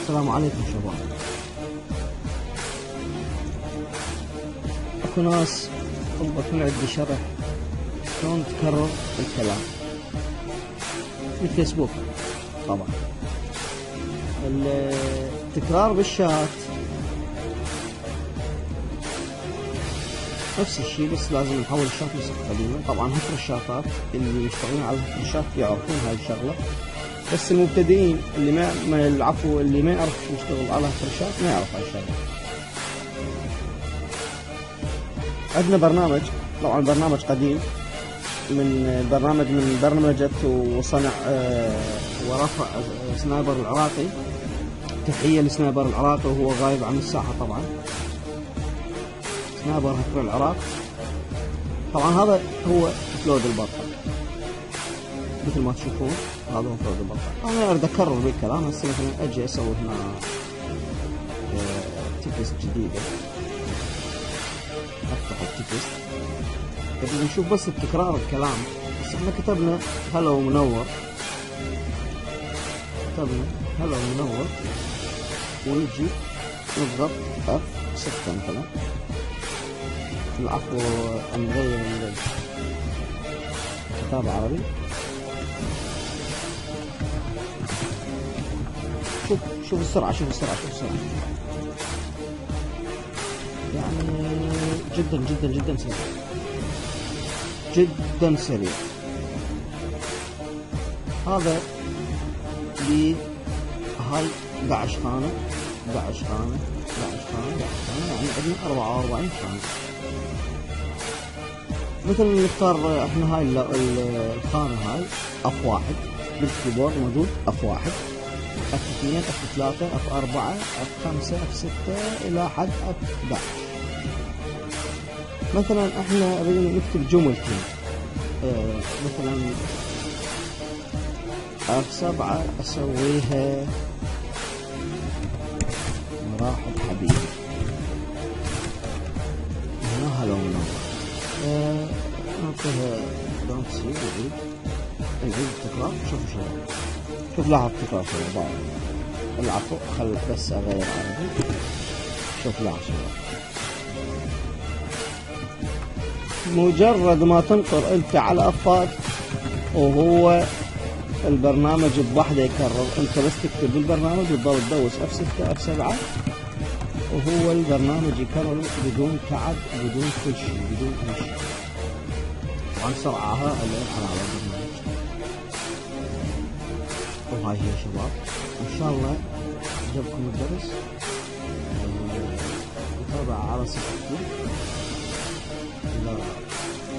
السلام عليكم شباب. اكو ناس طلبت من عندي شرح شلون تكرر الكلام بالفيسبوك. طبعا التكرار بالشات نفس الشيء، بس لازم نحول الشات لصيغة قديمة. طبعا هكر الشاتات اللي يشتغلون على هكر الشات يعرفون هاي الشغلة، بس المبتدئين اللي اللي ما يعرف يشتغل على هكر الشات ما يعرف هاي الشغلة. عندنا برنامج، طبعا برنامج قديم، من برمجة وصنع ورفع سنايبر العراقي. تحية لسنايبر العراقي وهو غايب عن الساحة. طبعا سنايبر هكر العراق. طبعا هذا هو فلود البطل مثل ما تشوفون، هذا هو فلود البطل. انا اريد اكرر بالكلام. هسه مثلا اجي اسوي هنا تكست جديدة، افتح التكست، بدنا نشوف بس تكرار الكلام. بس احنا كتبنا هلو منور، ونجي نضغط F6 مثلا. العفو، نغير كتابة عربي. شوف السرعة، يعني جدا سريع. هذا هاي 11 خانة، يعني عندنا 44 خانة. مثلا نختار احنا هاي الخانة هاي F1 بالكيبورد موجود، F1 F2 F3 F4 F5 F6 إلى حد F11. مثلا احنا بدنا نكتب جملتين، مثلا F7 اسويها مرحب حبيبي. هنا هلو منور. نعطيها دونت سي. نعيد التكرار. شوف لاحظ التكرار شباب. العفو، خل بس اغير عربي. شوف لاحظ شباب، مجرد ما تنقر انت على افات وهو البرنامج بوحده يكرر. انت بس تكتب بالبرنامج وتضل تدوس F6 F7 وهو البرنامج يكرر بدون تعب، بدون كل شيء. طبعا سرعها اللي على البرنامج. وهاي هي شباب، ان شاء الله عجبكم الدرس. متابعة على صفحتي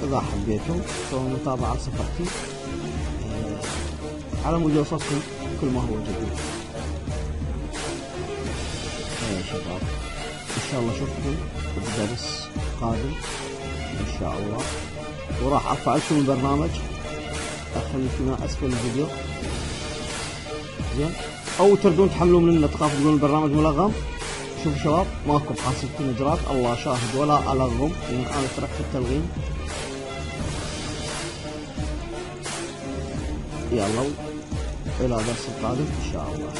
إذا حبيتم، سووا متابعة على صفحتي على مود يوصلكم كل ما هو جديد. يا شباب، إن شاء الله أشوفكم بدرس قادم إن شاء الله. وراح أرفع لكم البرنامج، أخلي في أسفل الفيديو زين، أو تردون تحملوا منه تخافوا تقولون البرنامج ملغم. شوفوا شباب، ماكو بحاسبة الإجراءات، الله شاهد ولا ألغم، لأن أنا تركت التلغيم. يلا إلى درس القادم إن شاء الله.